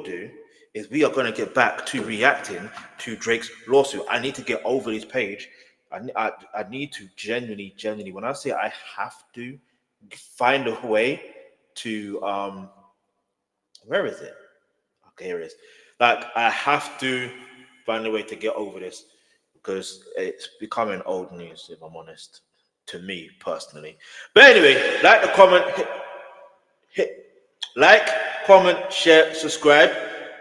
do is we are going to get back to reacting to Drake's lawsuit. I need to get over this page. I need to genuinely, when I say I have to find a way to, where is it? Okay, here it is. Like, I have to find a way to get over this because it's becoming old news, if I'm honest, to me personally. But anyway, like the comment, like, comment, share, subscribe.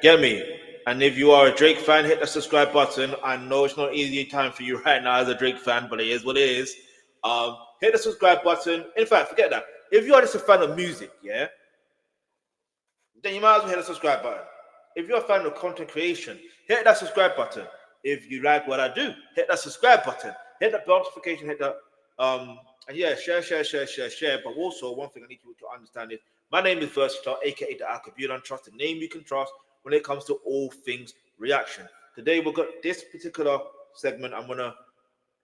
Get me. And if you are a Drake fan, hit the subscribe button. I know it's not an easy time for you right now as a Drake fan, but it is what it is. Hit the subscribe button. In fact, forget that. If you are just a fan of music, yeah, then you might as well hit the subscribe button. If you're a fan of content creation, hit that subscribe button. If you like what I do, hit that subscribe button. Hit the bell notification, hit the and yeah, share. But also, one thing I need you to understand is my name is Versatile, aka the Alkebulan Trust, the name you can trust when it comes to all things reaction. Today we've got this particular segment. I'm gonna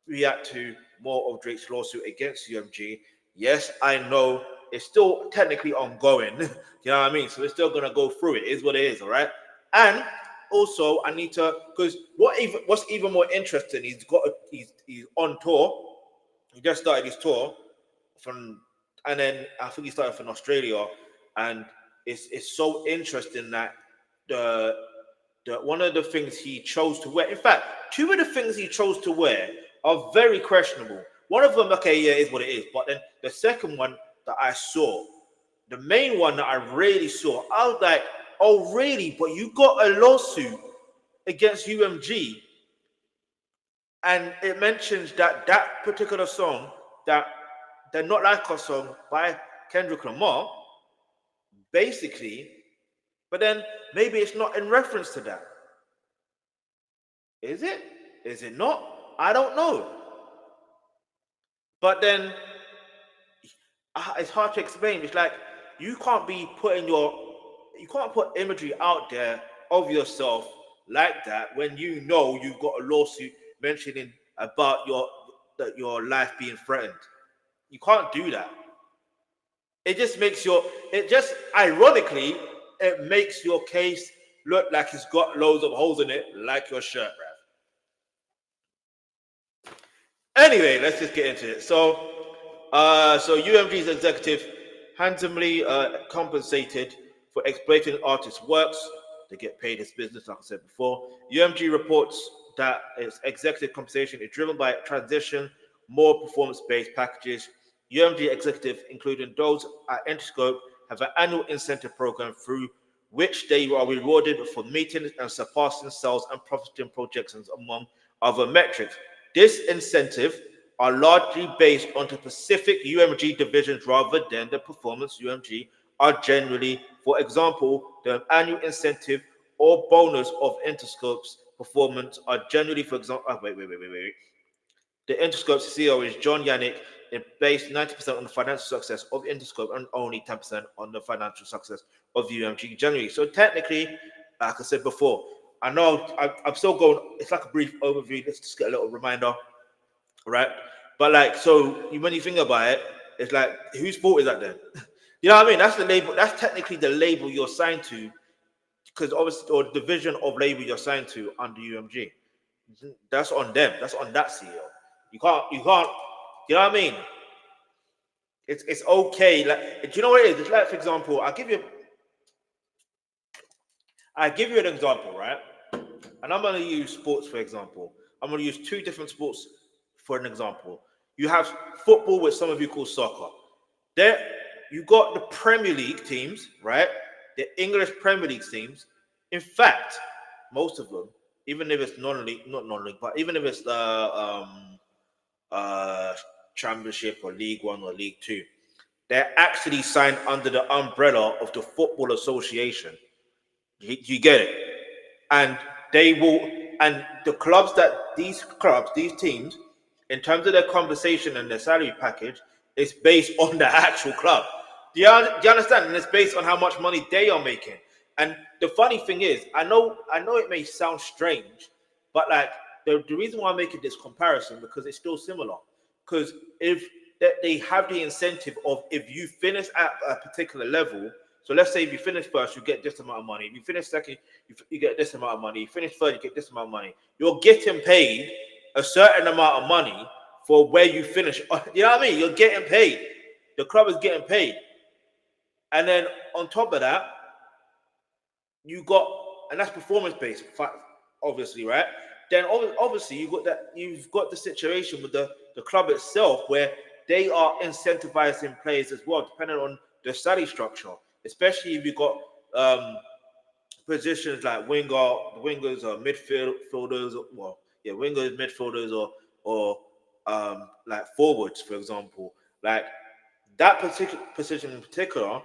react to more of Drake's lawsuit against UMG. Yes, I know it's still technically ongoing. You know what I mean? So we're still gonna go through it. It is what it is, all right? And also, I need to, because what's even more interesting, he's on tour. He just started his tour and then I think he started from Australia, and it's so interesting that the one of the things he chose to wear. In fact, two of the things he chose to wear are very questionable. One of them, okay, yeah, is what it is. But then the second one that I saw, the main one that I really saw, I was like, oh, really? But you got a lawsuit against UMG, and it mentions that particular song, that the Not Like Us song by Kendrick Lamar, basically, but then maybe it's not in reference to that. Is it? Is it not? I don't know. But then it's hard to explain. It's like you can't put imagery out there of yourself like that when you know you've got a lawsuit mentioning about your life being threatened. You can't do that. It just ironically, it makes your case look like it's got loads of holes in it, like your shirt, bruv. Anyway, let's just get into it. So UMG's executive handsomely compensated for exploiting artists' works. They get paid as business, like I said before. UMG reports that its executive compensation is driven by transition, more performance-based packages. UMG executives, including those at Interscope, have an annual incentive program through which they are rewarded for meeting and surpassing sales and profiting projections, among other metrics. This incentive are largely based on the specific UMG divisions rather than the performance UMG are generally. For example, the annual incentive or bonus of Interscope's performance are generally, for example, wait. The Interscope's CEO is John Yannick. It based 90% on the financial success of Interscope and only 10% on the financial success of UMG generally. So technically, like I said before, I know I'm still going, it's like a brief overview. Let's just get a little reminder, right? But like, so when you think about it, it's like, whose fault is that then? You know what I mean? That's the label. That's technically the label you're signed to, because obviously, or the division of label you're signed to under UMG. That's on them. That's on that CEO. You can't. You know what I mean? It's okay. Like, do you know what it is? It's like, for example, I give you an example, right? And I'm going to use sports for example. I'm going to use two different sports for an example. You have football, which some of you call soccer. There, you got the Premier League teams, right? The English Premier League teams. In fact, most of them, even if it's non-league, not non-league, but even if it's the Championship or League One or League Two, they're actually signed under the umbrella of the Football Association. You get it? And they will, and these teams, in terms of their compensation and their salary package, is based on the actual club. Do you understand? And it's based on how much money they are making. And the funny thing is, I know it may sound strange, but like the reason why I'm making this comparison, because it's still similar. Because if they have the incentive of, if you finish at a particular level, So let's say if you finish first, you get this amount of money. If you finish second, you get this amount of money. You finish third, you get this amount of money. You're getting paid a certain amount of money for where you finish. You know what I mean? You're getting paid. The club is getting paid. And then on top of that, you got, and that's performance based, obviously, right? Then obviously you've got the situation with the club itself where they are incentivizing players as well, depending on the salary structure. Especially if you've got positions like wingers or midfielders, wingers, midfielders, or like forwards, for example. Like that particular position in particular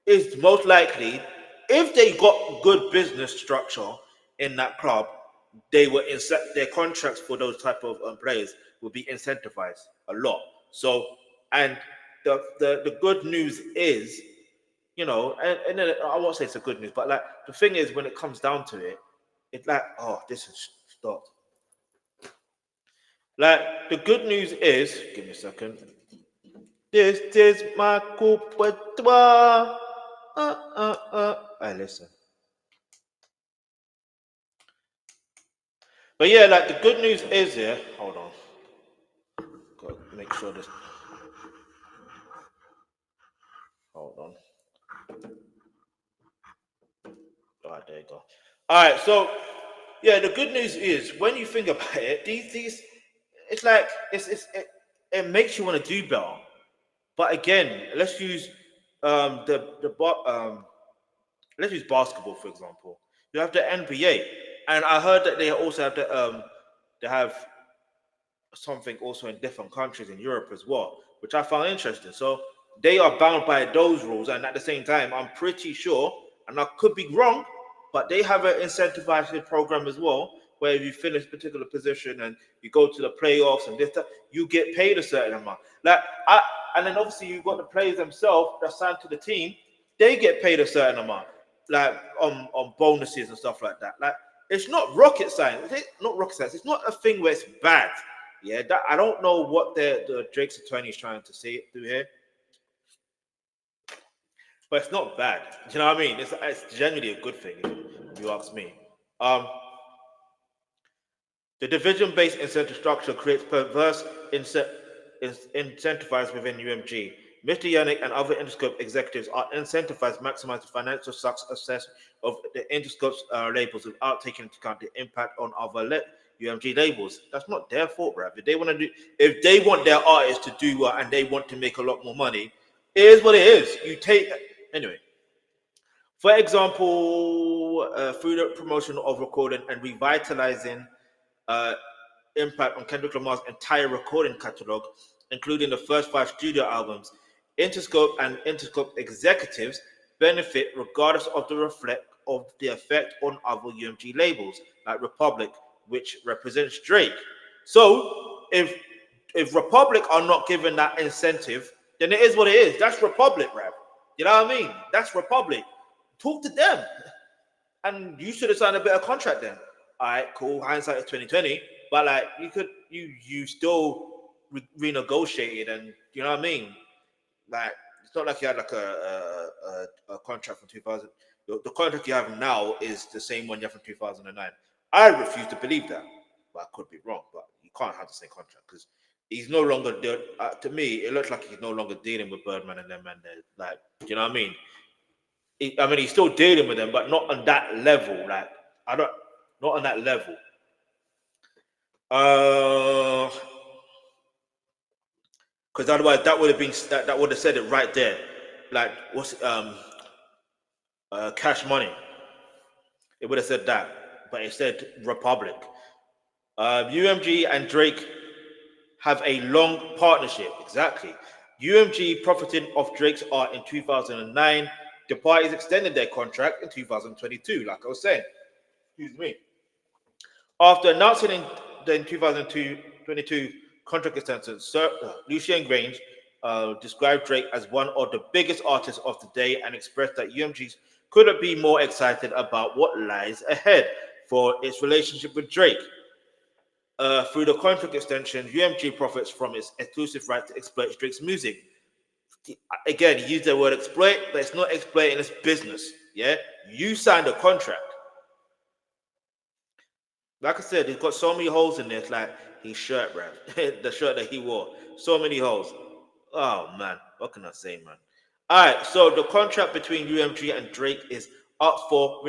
is most likely, if they got good business structure in that club, they will their contracts for those type of players will be incentivized a lot. So, and the good news is, and then I won't say it's a good news, but like the thing is, when it comes down to it, it's like, oh, this is stopped. Like the good news is, give me a second. This is my coupe with toi. Listen. But yeah, like the good news is, yeah. Hold on. Gotta make sure this. Hold on. All right, there you go. All right, so yeah, the good news is when you think about it, these, it's like it makes you want to do better. But again, let's use let's use basketball for example. You have the NBA, and I heard that they also have they have something also in different countries in Europe as well, which I found interesting. So they are bound by those rules, and at the same time, I'm pretty sure, and I could be wrong, but they have an incentivizing program as well, where if you finish a particular position and you go to the playoffs and this, that, you get paid a certain amount. And then obviously you've got the players themselves that signed to the team, they get paid a certain amount, like on bonuses and stuff like that. Like it's not rocket science. It's not rocket science. It's not a thing where it's bad. Yeah, that I don't know what the Drake's attorney is trying to say through here, but it's not bad. You know what I mean? It's genuinely a good thing if you ask me. Um, the division-based incentive structure creates perverse incentives within UMG. Mr. Yannick and other Interscope executives are incentivized to maximize the financial success of the Interscope labels without taking into account the impact on other UMG labels. That's not their fault, bruv. If they want their artists to do well and they want to make a lot more money, it is what it is. Anyway. For example, through the promotion of recording and revitalizing impact on Kendrick Lamar's entire recording catalog, including the first 5 studio albums, Interscope and Interscope executives benefit regardless of the effect on other UMG labels like Republic, which represents Drake. So if Republic are not given that incentive, then it is what it is. That's Republic, rap. You know what I mean? That's Republic. Talk to them. And you should have signed a better contract then. All right, cool. Hindsight is 2020. But like you still renegotiated, and you know what I mean? Like it's not like you had like a contract from 2000. The contract you have now is the same one you have from 2009. I refuse to believe that, but I could be wrong. But you can't have the same contract because he's no longer to me. It looks like he's no longer dealing with Birdman and them, and like, you know what I mean? He's still dealing with them, but not on that level. Like not on that level. Because otherwise that would have been that would have said it right there. Like what's Cash Money? It would have said that, but it said Republic. UMG and Drake have a long partnership. Exactly. UMG profited off Drake's art in 2009. The parties extended their contract in 2022, like I was saying. Excuse me. After announcing in 2022 contract extension, Sir Lucien Grange described Drake as one of the biggest artists of the day and expressed that UMG couldn't be more excited about what lies ahead for its relationship with Drake. Through the contract extension, UMG profits from its exclusive right to exploit Drake's music. Again, he used the word exploit, but it's not exploiting, it's business. Yeah, you signed a contract. Like I said, he's got so many holes in this, like his shirt, bruv. The shirt that he wore. So many holes. Oh man, what can I say, man? Alright, so the contract between UMG and Drake is up for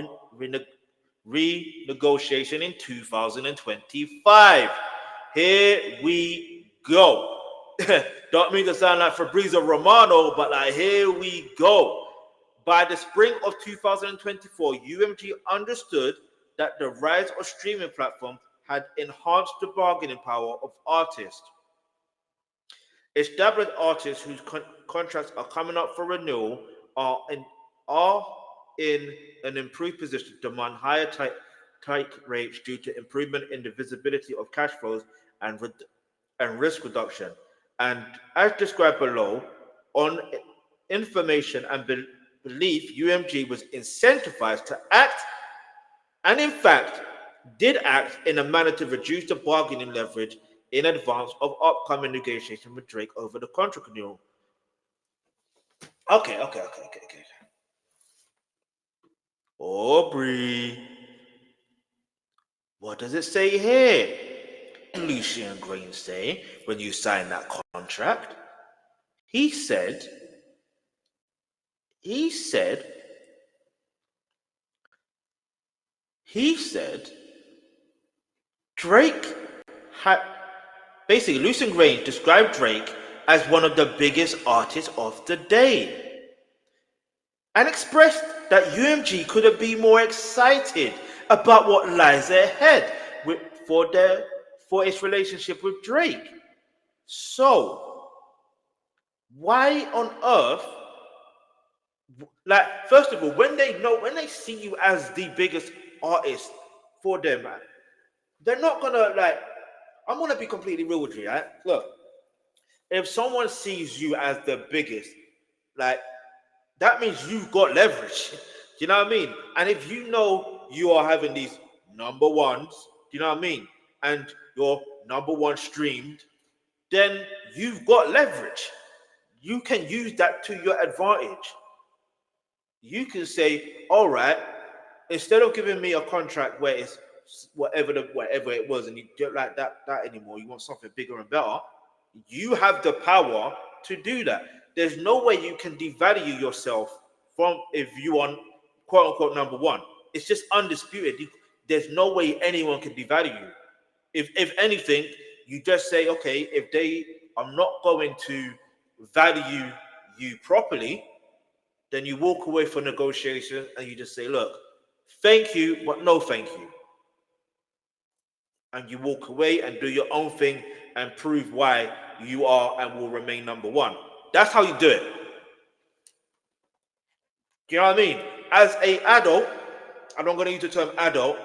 renegotiation in 2025. Here we go. Don't mean to sound like Fabrizio Romano, but like here we go. By the spring of 2024, UMG understood that the rise of streaming platforms had enhanced the bargaining power of artists. Established artists whose contracts are coming up for renewal are in an improved position to demand higher take rates due to improvement in the visibility of cash flows and risk reduction. And as described below, on information and belief, UMG was incentivized to act, and in fact, did act in a manner to reduce the bargaining leverage in advance of upcoming negotiation with Drake over the contract renewal. Okay. Aubrey, what does it say here? Lucian Green say when you sign that contract? He said, he said, he said, Drake had basically Lucian Grain described Drake as one of the biggest artists of the day and expressed that UMG couldn't be more excited about what lies ahead for its relationship with Drake. So, why on earth? Like, first of all, when they see you as the biggest artist for them, man, they're not gonna like. I'm gonna be completely real with you, right? Look, if someone sees you as the biggest, like that means you've got leverage. Do you know what I mean? And if you know you are having these number ones, do you know what I mean? And your number one streamed, then you've got leverage. You can use that to your advantage. You can say, all right, instead of giving me a contract where it's whatever it was, and you don't like that anymore, you want something bigger and better. You have the power to do that. There's no way you can devalue yourself from if you are quote unquote number one. It's just undisputed. There's no way anyone can devalue you. If anything, you just say, okay, if they are not going to value you properly, then you walk away from negotiation and you just say, look, thank you, but no thank you. And you walk away and do your own thing and prove why you are and will remain number one. That's how you do it. Do you know what I mean? As a adult, and I'm going to use the term adult,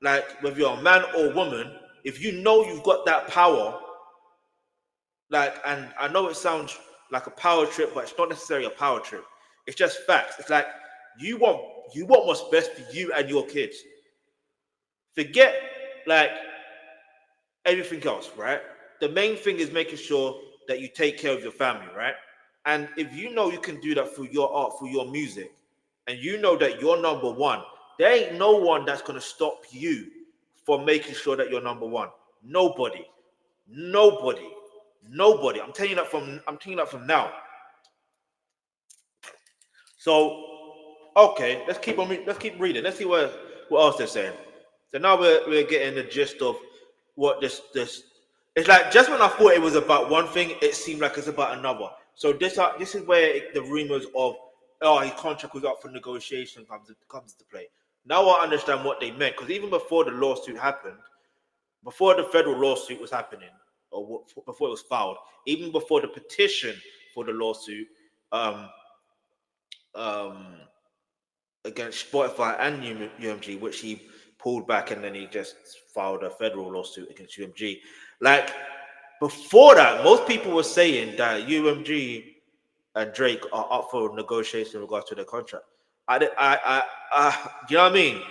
like whether you're a man or woman, if you know you've got that power, like, and I know it sounds like a power trip, but it's not necessarily a power trip. It's just facts. It's like you want what's best for you and your kids. Forget like everything else, right? The main thing is making sure that you take care of your family, right? And if you know you can do that through your art, through your music, and you know that you're number one, there ain't no one that's gonna stop you from making sure that you're number one. Nobody, nobody, nobody. I'm telling you that from now. So, okay, let's keep reading. Let's see what else they're saying. So now we're getting the gist of what this. It's like just when I thought it was about one thing, it seemed like it's about another. So this is where the rumors of his contract was up for negotiation comes into play. Now I understand what they meant because even before the lawsuit happened, before the federal lawsuit was happening, or before it was filed, even before the petition for the lawsuit, um, um, against Spotify and UMG, which he pulled back, and then he just filed a federal lawsuit against UMG. Like before that, most people were saying that UMG and Drake are up for negotiation in regards to their contract. You know what I mean?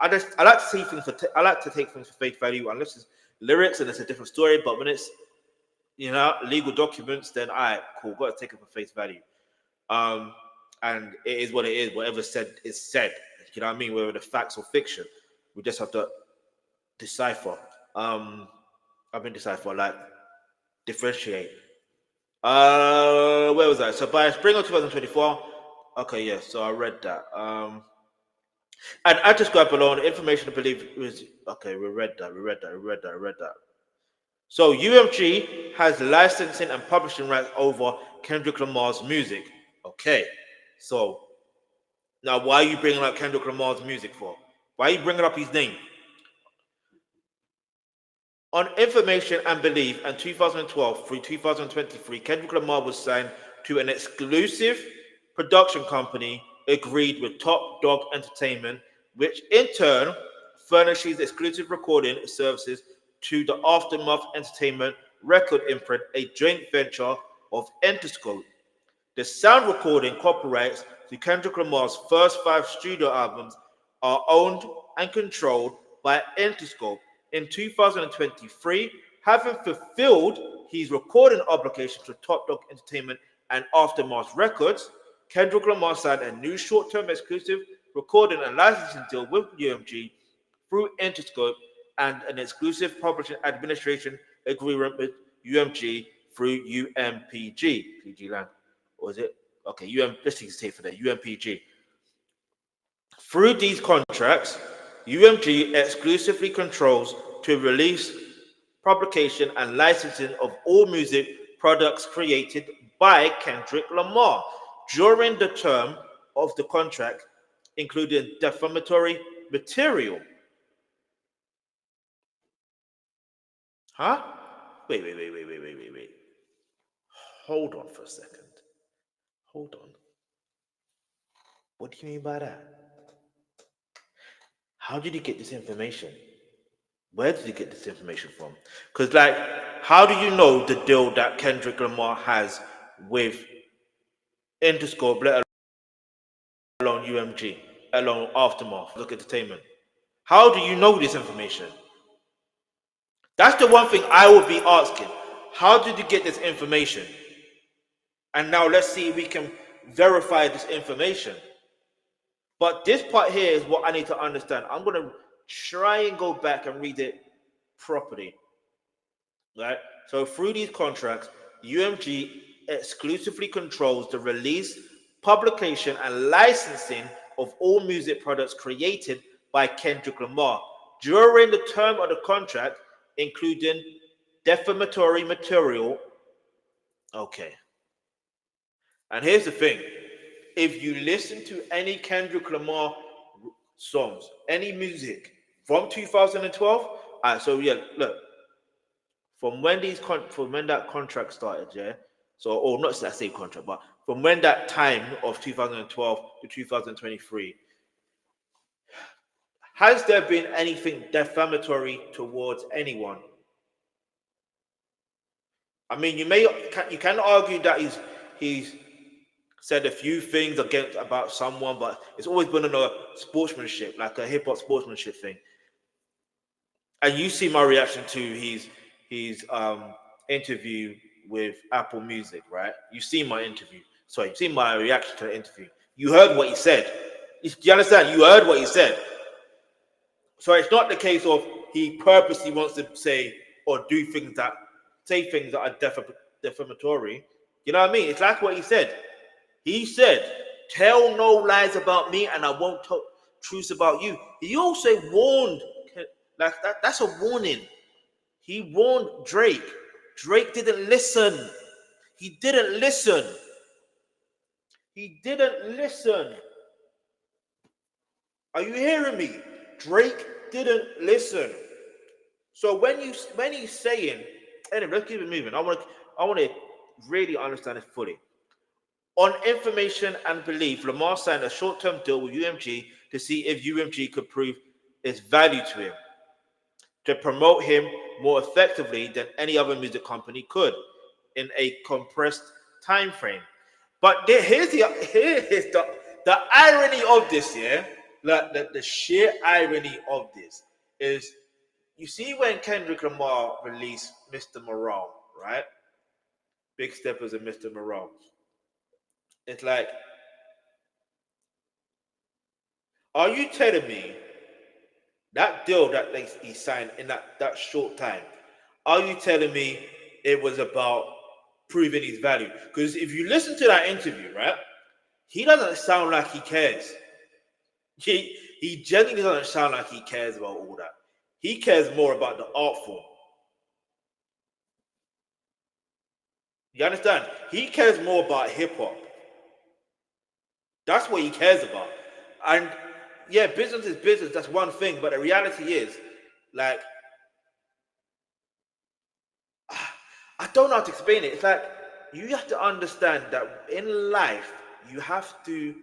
I like to see things I like to take things for face value, unless it's lyrics and it's a different story. But when it's legal documents, then all right, cool, got to take it for face value. Um, and it is what it is. Whatever said is said. You know what I mean? Whether the facts or fiction, we just have to decipher. Decipher, like differentiate. Where was I? So by spring of 2024. Okay, yeah. So I read that. And I described below the information I believe was okay. We read that. So UMG has licensing and publishing rights over Kendrick Lamar's music. Okay. So now, why are you bringing up Kendrick Lamar's music for? Why are you bringing up his name? On information and belief, in 2012 through 2023, Kendrick Lamar was signed to an exclusive production company agreed with Top Dog Entertainment, which in turn furnishes exclusive recording services to the Aftermath Entertainment record imprint, a joint venture of Interscope. The sound recording copyrights to Kendrick Lamar's first 5 studio albums are owned and controlled by Interscope. In 2023, having fulfilled his recording obligations to Top Dog Entertainment and Aftermath Records, Kendrick Lamar signed a new short-term exclusive recording and licensing deal with UMG through Interscope and an exclusive publishing administration agreement with UMG through UMPG. PG Land. Or is it? Okay, let's take for that. UMPG. Through these contracts, UMG exclusively controls to release, publication, and licensing of all music products created by Kendrick Lamar during the term of the contract, including defamatory material. Huh? Wait. Hold on for a second. Hold on. What do you mean by that? How did you get this information? Where did you get this information from? Because, like, how do you know the deal that Kendrick Lamar has with Interscope, let alone UMG, let alone Aftermath, Look Entertainment? How do you know this information? That's the one thing I would be asking. How did you get this information? And now let's see if we can verify this information. But this part here is what I need to understand. I'm going to try and go back and read it properly. Right? So through these contracts, UMG exclusively controls the release, publication, and licensing of all music products created by Kendrick Lamar during the term of the contract, including defamatory material. Okay. And here's the thing. If you listen to any Kendrick Lamar songs, any music from 2012, so yeah, look, from when that contract started, yeah. So, or not that same contract, but from when that time of 2012 to 2023, has there been anything defamatory towards anyone? I mean, you can argue that he's said a few things about someone, but it's always been on a sportsmanship, like a hip hop sportsmanship thing. And you see my reaction to his interview with Apple Music, right? You see my interview. Sorry, you see my reaction to the interview. You heard what he said. Do you understand? You heard what he said. So it's not the case of he purposely wants to say or do things that are defamatory. You know what I mean? It's like what he said. He said, "Tell no lies about me, and I won't tell truths about you." He also warned, like that's a warning. He warned Drake. Drake didn't listen. He didn't listen. He didn't listen. Are you hearing me? Drake didn't listen. So when he's saying, anyway, let's keep it moving. I want to really understand it fully. On information and belief, Lamar signed a short-term deal with UMG to see if UMG could prove its value to him, to promote him more effectively than any other music company could in a compressed time frame. But here's the irony of this, yeah? The sheer irony of this is, you see when Kendrick Lamar released Mr. Morale, right? Big Steppers and Mr. Morale. It's like, are you telling me that deal that he signed in that short time, are you telling me it was about proving his value? Because if you listen to that interview, right, he doesn't sound like he cares. He genuinely doesn't sound like he cares about all that. He cares more about the art form. You understand? He cares more about hip hop. That's what he cares about. And yeah, business is business. That's one thing. But the reality is, like, I don't know how to explain it. It's like you have to understand that in life, you have to,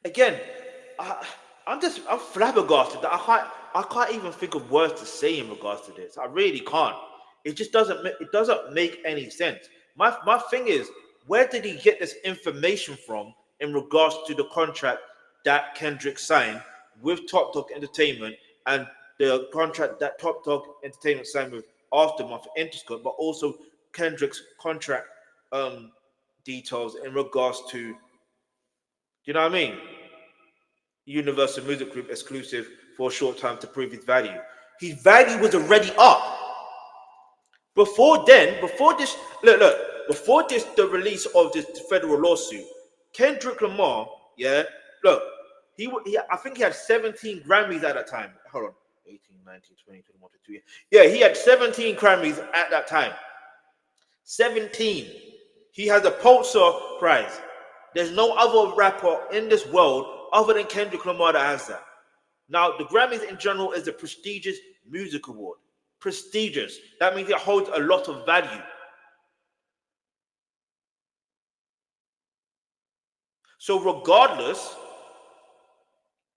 again, I, I'm flabbergasted that I can't even think of words to say in regards to this. I really can't. It just it doesn't make any sense. My thing is, where did he get this information from in regards to the contract that Kendrick signed with Top Dog Entertainment and the contract that Top Dog Entertainment signed with Aftermath Interscope, but also Kendrick's contract details in regards to, you know what I mean? Universal Music Group exclusive for a short time to prove his value. His value was already up. Before then, before this, before this, the release of this federal lawsuit, Kendrick Lamar, yeah, look, I think he had 17 Grammys at that time. Hold on, 18, 19, 20, 21, 22. Yeah, he had 17 Grammys at that time. 17. He has a Pulitzer Prize. There's no other rapper in this world other than Kendrick Lamar that has that. Now, the Grammys in general is a prestigious music award. Prestigious. That means it holds a lot of value. So regardless,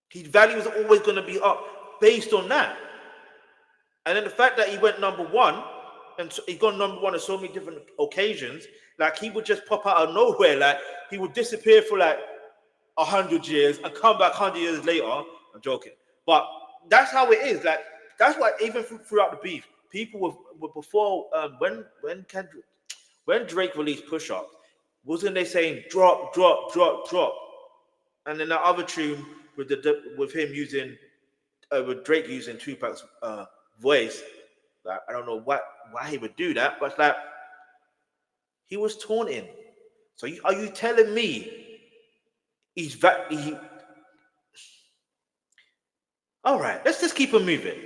his value is always going to be up based on that. And then the fact that he went number one, and so he got number one on so many different occasions, like he would just pop out of nowhere, like he would disappear for like 100 years and come back 100 years later. I'm joking, but that's how it is. Like that's why even throughout the beef, people were before when Drake released Push Up, wasn't they saying drop, drop, drop, drop? And then the other tune with him using with Drake using Tupac's voice, like, I don't know why he would do that, but like he was taunting. So are you telling me he? All right, let's just keep it moving.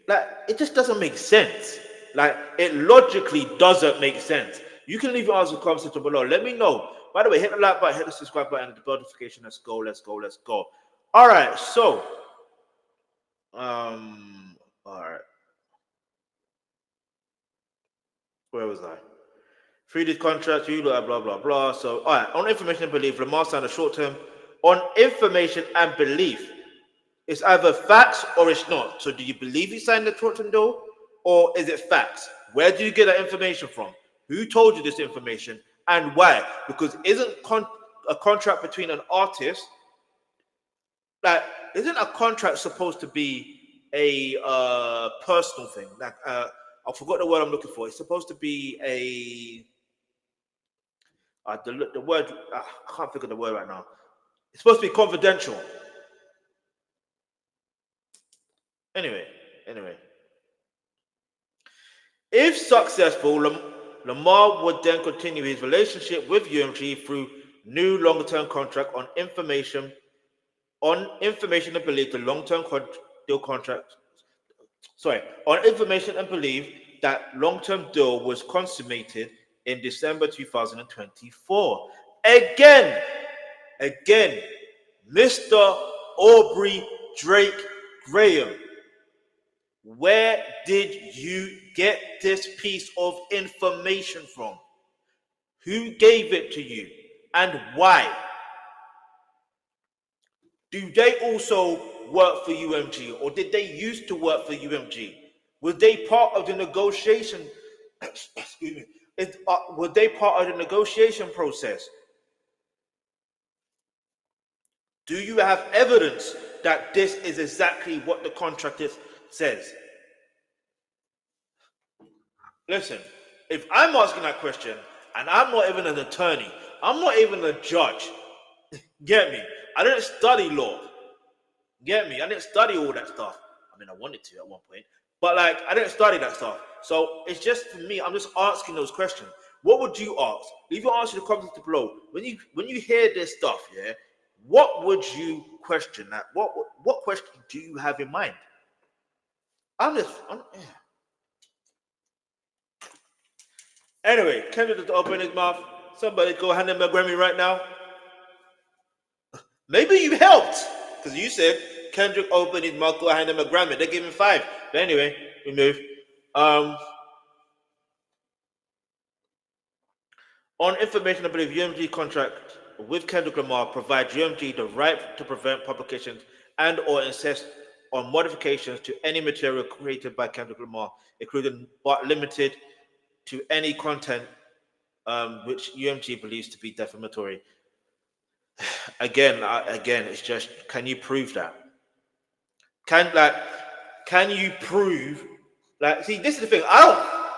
Like it just doesn't make sense. Like it logically doesn't make sense. You can leave your answers in the comment section below. Let me know. By the way, hit the like button, hit the subscribe button, and the bell notification. Let's go, let's go, let's go. All right, so all right, where was I? 3D contract, you blah blah blah blah. So all right, on information and belief, Lamar signed a short term. On information and belief, it's either facts or it's not. So do you believe he signed the short term deal, or is it facts? Where do you get that information from? Who told you this information and why? Because isn't a contract between an artist, like isn't a contract supposed to be a personal thing? Like I forgot the word I'm looking for. It's supposed to be a the word I can't think of the word right now. It's supposed to be confidential. Anyway. If successful, Lamar would then continue his relationship with UMG through new longer-term contract on information and belief the long-term deal contract. Sorry, on information and belief that long-term deal was consummated in December 2024. Again, Mr. Aubrey Drake Graham. Where did you get this piece of information from? Who gave it to you and why? Do they also work for UMG or did they used to work for UMG? Were they part of the negotiation? Excuse me. Were they part of the negotiation process? Do you have evidence that this is exactly what the contract says? Listen, if I'm asking that question and I'm not even an attorney, I'm not even a judge. Get me? I didn't study law. Get me? I didn't study all that stuff. I mean, I wanted to at one point, but like, I didn't study that stuff. So it's just for me. I'm just asking those questions. What would you ask? Leave your answer in the comments below. When you hear this stuff, yeah, what would you question? That what question do you have in mind? Yeah. Anyway, Kendrick just opened his mouth. Somebody go hand him a Grammy right now. Maybe you helped because you said Kendrick opened his mouth, go hand him a Grammy. They gave him 5. But anyway, we move. On information, I believe UMG contract with Kendrick Lamar provides UMG the right to prevent publications and or insist on modifications to any material created by Kendrick Lamar, including but limited to any content which UMG believes to be defamatory. Again, it's just, can you prove that? Can you prove? Like, see, this is the thing.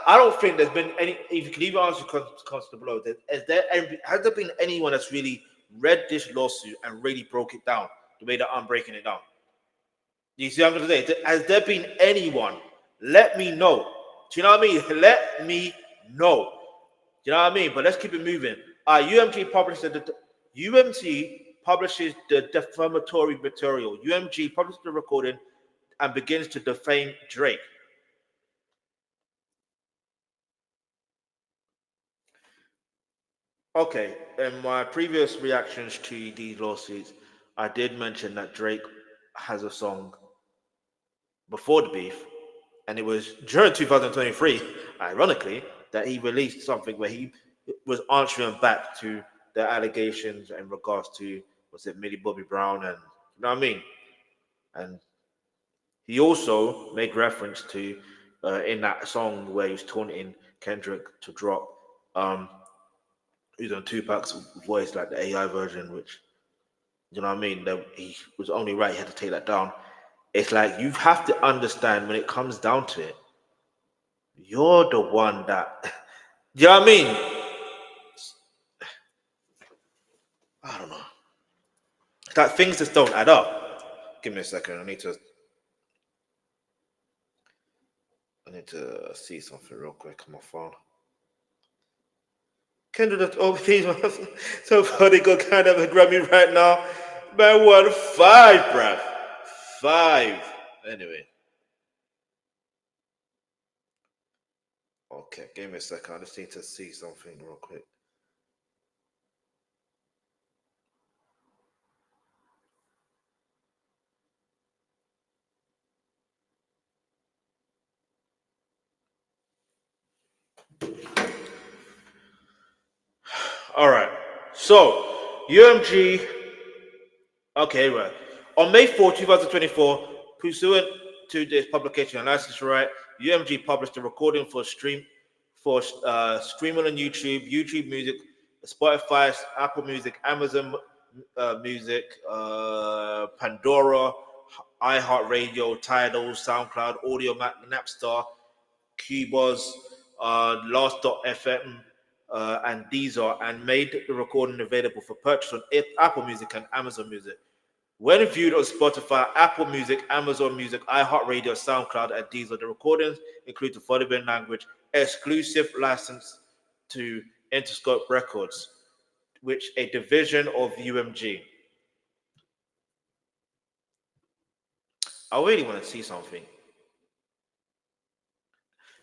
I don't think there's been any. If you can even answer constable below, has there been anyone that's really read this lawsuit and really broke it down the way that I'm breaking it down? You see what I'm going to say? Has there been anyone? Let me know. Do you know what I mean? Let me know. Do you know what I mean? But let's keep it moving. UMG publishes the defamatory material. UMG publishes the recording and begins to defame Drake. Okay, in my previous reactions to these lawsuits, I did mention that Drake has a song before the beef, and it was during 2023, ironically, that he released something where he was answering back to the allegations in regards to, was it Millie Bobby Brown, and you know what I mean? And he also made reference to in that song where he's taunting Kendrick to drop using Tupac's voice, like the AI version, which, you know what I mean, that he was only right, he had to take that down. It's like, you have to understand, when it comes down to it, you're the one that you know what I mean? I don't know. That things just don't add up. Give me a second. I need to see something real quick on my phone. Kendrick just overseas. So funny, go kind of a Grammy right now. Man, what 5, bruv? 5. Anyway. Okay, give me a second. I just need to see something real quick. All right. So, UMG. Okay, right. On May 4, 2024, pursuant to this publication and license right, UMG published a recording for streaming on YouTube, YouTube Music, Spotify, Apple Music, Amazon Music, Pandora, iHeartRadio, Tidal, SoundCloud, Audio Napstar, Cubuzz, Last.fm, and Deezer, and made the recording available for purchase on Apple Music and Amazon Music. When viewed on Spotify, Apple Music, Amazon Music, iHeartRadio, SoundCloud, and Deezer, the recordings include the following language: exclusive license to Interscope Records, which a division of UMG. I really want to see something.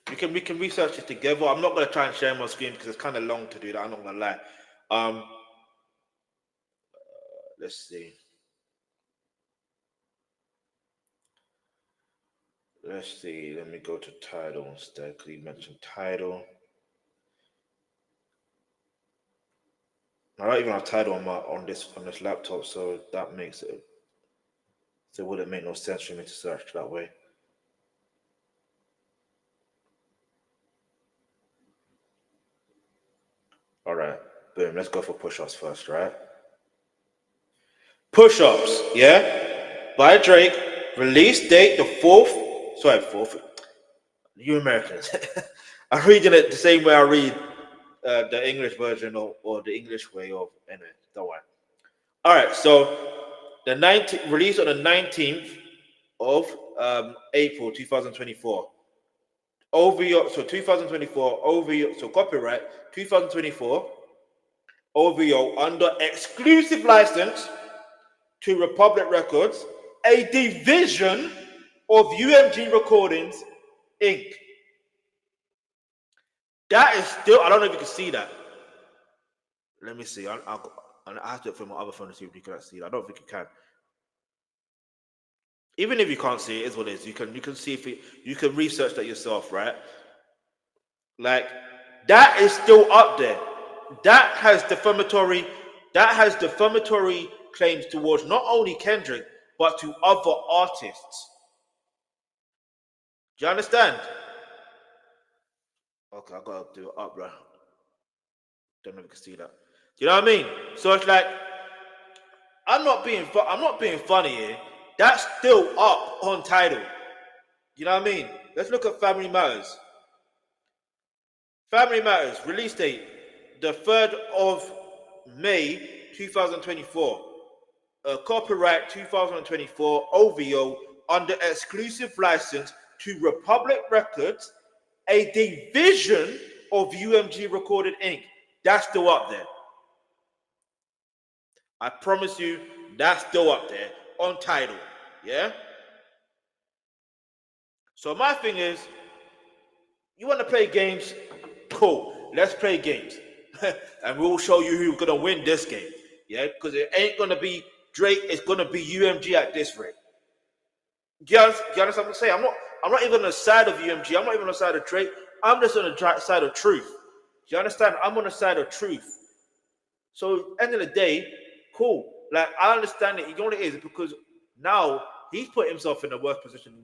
We can research it together. I'm not going to try and share my screen because it's kind of long to do that. I'm not going to lie. Let's see. Let's see. Let me go to Tidal instead because you mentioned Tidal. I don't even have Tidal on this laptop, so that makes it. So it wouldn't make no sense for me to search that way. All right, boom. Let's go for push-ups first, right? Push-ups, yeah. By Drake. Release date the 4th. Sorry, 4th. You Americans. I'm reading it the same way I read the English version or the English way of anyway. Don't worry. All right, so the 19th released on the 19th of April 2024. OVO, so 2024 OVO, so copyright 2024 OVO under exclusive license to Republic Records, a division of UMG Recordings Inc. That is still, I don't know if you can see that. Let me see. I have to look for my other phone to see if you can see it. I don't think you can. Even if you can't see it, is what it is. You can see if you can research that yourself, right? Like that is still up there. That has defamatory. That has defamatory claims towards not only Kendrick but to other artists. Do you understand? Okay, I gotta do it up, bro. Don't know if you can see that. Do you know what I mean? So it's like I'm not being funny here. That's still up on Tidal. You know what I mean? Let's look at Family Matters. Family Matters release date the 3rd of May 2024. Copyright 2024 OVO under exclusive license to Republic Records, a division of UMG Recorded Inc. That's still up there. I promise you, that's still up there on Tidal. Yeah? So my thing is, you want to play games? Cool. Let's play games. And we'll show you who's going to win this game. Yeah? Because it ain't going to be Drake. It's going to be UMG at this rate. Do you understand what I'm saying? I'm not even on the side of UMG. I'm not even on the side of Drake. I'm just on the side of truth. Do you understand? I'm on the side of truth. So, end of the day, cool. Like, I understand it. You know what it is? Because now he's put himself in a worse position.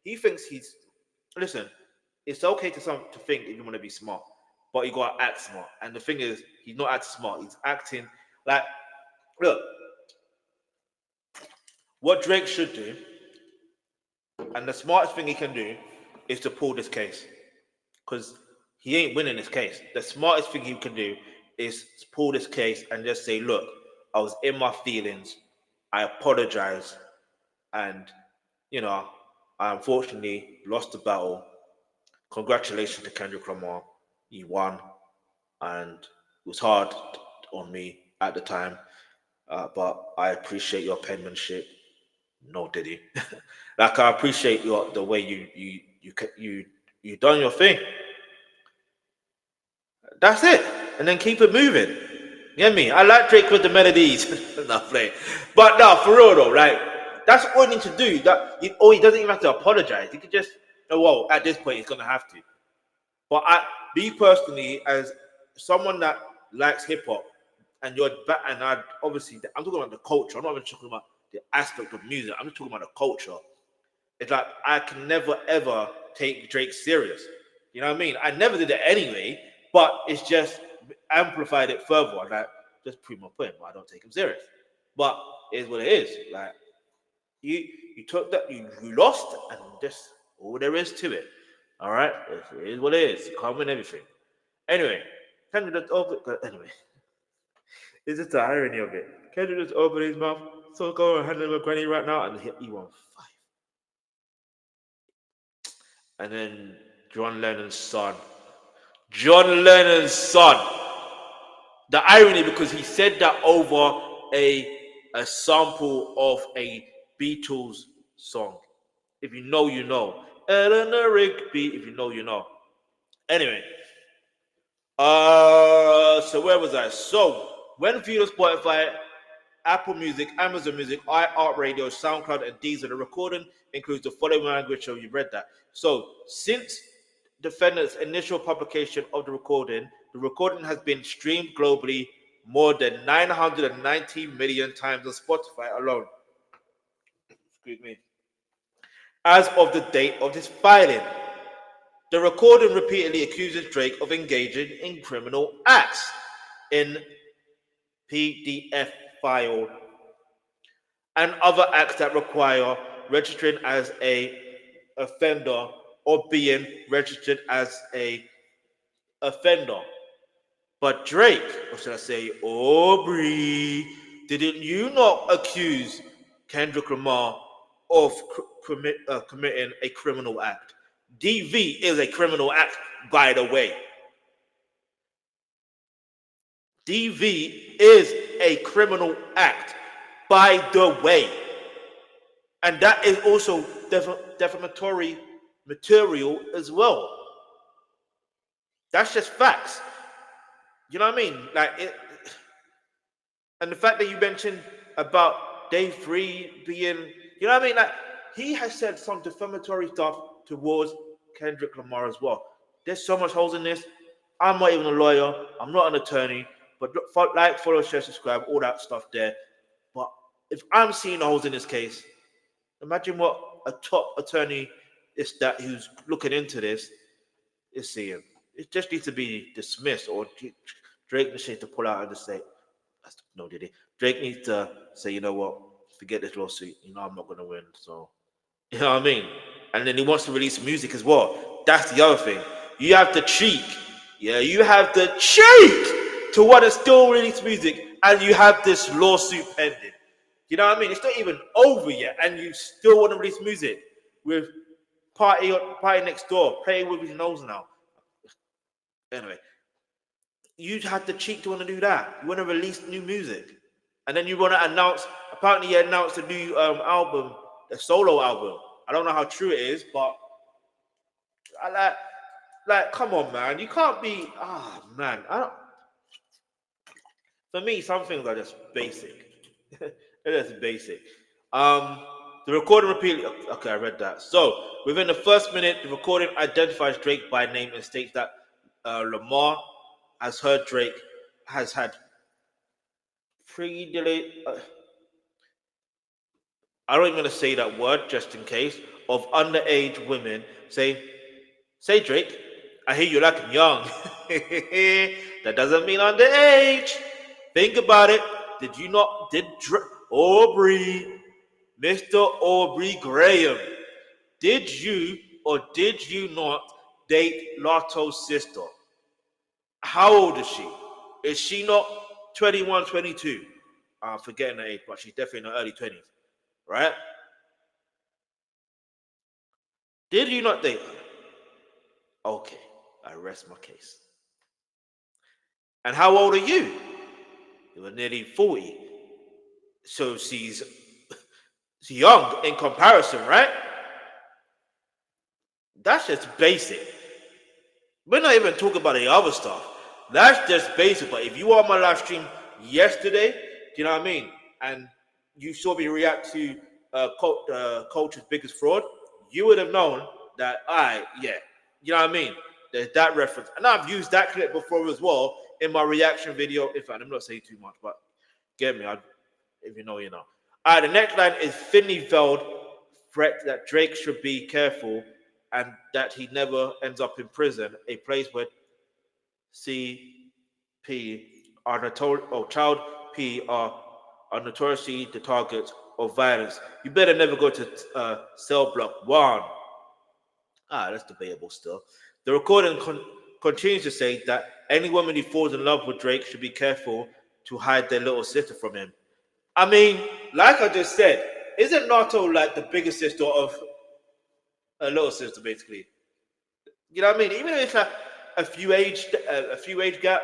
He thinks he's. Listen, it's okay to think if you want to be smart, but you got to act smart. And the thing is, he's not acting smart. He's acting like, look, what Drake should do, and the smartest thing he can do, is to pull this case. Because he ain't winning this case. The smartest thing he can do is pull this case and just say, look, I was in my feelings. I apologize. And, you know, I unfortunately lost the battle. Congratulations to Kendrick Lamar. He won. And it was hard on me at the time. But I appreciate your penmanship. No, did he? Like, I appreciate the way you done your thing. That's it. And then keep it moving. You get me? I like Drake with the melodies. Not playing. But no, for real though, right? That's all you need to do. He doesn't even have to apologize. He could just, oh, well, at this point, he's going to have to. But me personally, as someone that likes hip hop, and obviously, I'm talking about the culture. I'm not even talking about the aspect of music. I'm just talking about the culture. It's like, I can never, ever take Drake serious. You know what I mean? I never did it anyway, but it's just amplified it further. Like, just prove my point, but I don't take him serious. But it is what it is. Like, you took that, you lost, and just all there is to it. All right? It is what it is. You can't win everything. Anyway, Kendrick just opened, anyway. It's just the irony of it. Kendrick just opened his mouth, so go and handle my granny right now, and hit E15. And then John Lennon's son. The irony, because he said that over a sample of a Beatles song. If you know, you know. Eleanor Rigby, if you know, you know. Anyway. So where was I? So, when viewed on Spotify, Apple Music, Amazon Music, iHeartRadio, SoundCloud, and Deezer, the recording includes the following language, so you read that. So, since defendant's initial publication of the recording has been streamed globally more than 990 million times on Spotify alone. Excuse me. As of the date of this filing, the recording repeatedly accuses Drake of engaging in criminal acts in PDF file and other acts that require registering as a offender or being registered as a offender. But Drake, or should I say Aubrey, didn't you not accuse Kendrick Lamar of committing a criminal act? DV is a criminal act, by the way. DV is a criminal act, by the way. And that is also defamatory material as well. That's just facts. You know what I mean? And the fact that you mentioned about day 3 being, you know what I mean? Like, he has said some defamatory stuff towards Kendrick Lamar as well. There's so much holes in this. I'm not even a lawyer. I'm not an attorney. But like, follow, share, subscribe, all that stuff there. But if I'm seeing holes in this case, imagine what a top attorney is that who's looking into this is seeing. It just needs to be dismissed, or Drake needs to pull out and just say, no, did he? Drake needs to say, you know what, forget this lawsuit. You know I'm not going to win. So, you know what I mean? And then he wants to release music as well. That's the other thing. You have the cheek. Yeah, you have the cheek to want to still release music, and you have this lawsuit pending. You know what I mean? It's not even over yet, and you still want to release music with Party Next Door playing with his nose now. Anyway, you had the cheek to want to do that. You want to release new music, and then you want to announce. Apparently, he announced a new album, a solo album. I don't know how true it is, but I like, come on, man. You can't be. Man. I don't. For me, some things are just basic. It is basic. The recording repeatedly. Okay, I read that. So within the first minute, the recording identifies Drake by name and states that Lamar has heard Drake has had pre-delayed. I don't even want to say that word just in case, of underage women say Drake, I hear you like him young. That doesn't mean underage. Think about it. Did Aubrey, Mr. Aubrey Graham, did you or did you not date Lotto's sister? How old is she? Is she not 21, 22? I'm forgetting her age, but she's definitely in her early 20s, right? Did you not date her? Okay, I rest my case. And how old are you? You were nearly 40. So she's young in comparison, right? That's just basic. We're not even talking about the other stuff. That's just basic. But if you were on my live stream yesterday, do you know what I mean? And you saw me react to Culture's Biggest Fraud, you would have known that you know what I mean? There's that reference. And I've used that clip before as well in my reaction video. In fact, I'm not saying too much, but get me. If you know, you know. All right, the next line is thinly veiled threat that Drake should be careful and that he never ends up in prison, a place where CP child P are notoriously the targets of violence. You better never go to cell block 1. That's debatable still. The recording continues to say that any woman who falls in love with Drake should be careful to hide their little sister from him. I mean, like I just said, isn't Nato like the biggest sister of a little sister, basically? You know what I mean? Even if it's like a few age gap,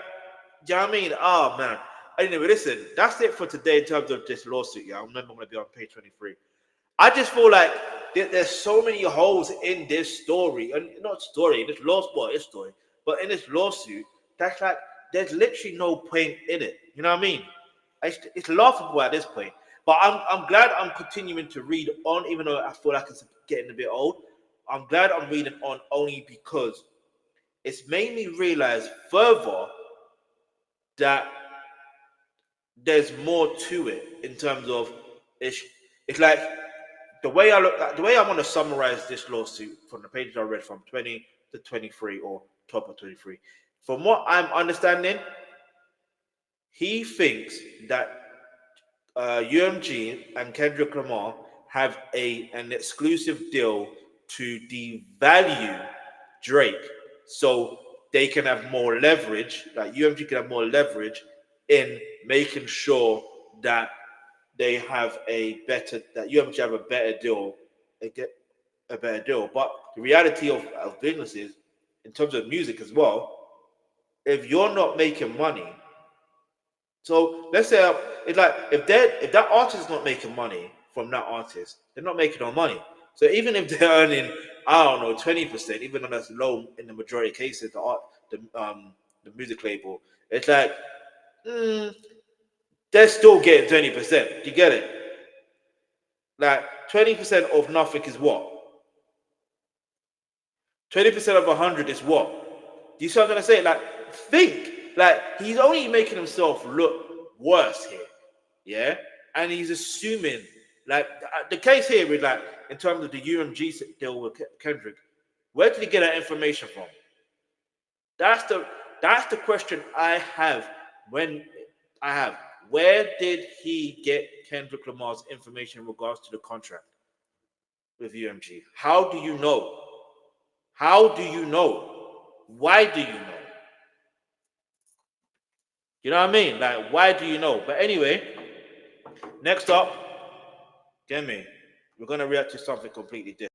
you know what I mean? Oh man. Anyway, listen, that's it for today in terms of this lawsuit. Yeah, I remember I'm gonna be on page 23. I just feel like there's so many holes in this story, and not story, this story, but in this lawsuit, that's like there's literally no point in it. You know what I mean? It's laughable at this point. But I'm glad I'm continuing to read on, even though I feel like it's getting a bit old. I'm glad I'm reading on only because it's made me realize further that there's more to it in terms of it's like the way I want to summarize this lawsuit from the pages I read from 20 to 23 or top of 23. From what I'm understanding, he thinks that UMG and Kendrick Lamar have an exclusive deal to devalue Drake. So they can have more leverage, like UMG can have more leverage in making sure that they have that UMG have a better deal, they get a better deal. But the reality of business is, in terms of music as well, if you're not making money, so let's say it's like if that artist is not making money from that artist, they're not making no money. So even if they're earning, I don't know, 20%, even though that's low in the majority of cases, the music label, it's like they're still getting 20%. Do you get it? Like 20% of nothing is what? 20% of 100 is what? Do you see what I'm gonna say? Like, think. Like, he's only making himself look worse here. Yeah? And he's assuming, like, the case here is like, in terms of the UMG deal with Kendrick, where did he get that information from? That's the question I have when I have. Where did he get Kendrick Lamar's information in regards to the contract with UMG? How do you know? How do you know? Why do you know? You know what I mean? Like, why do you know? But anyway, next up, get me. We're gonna react to something completely different.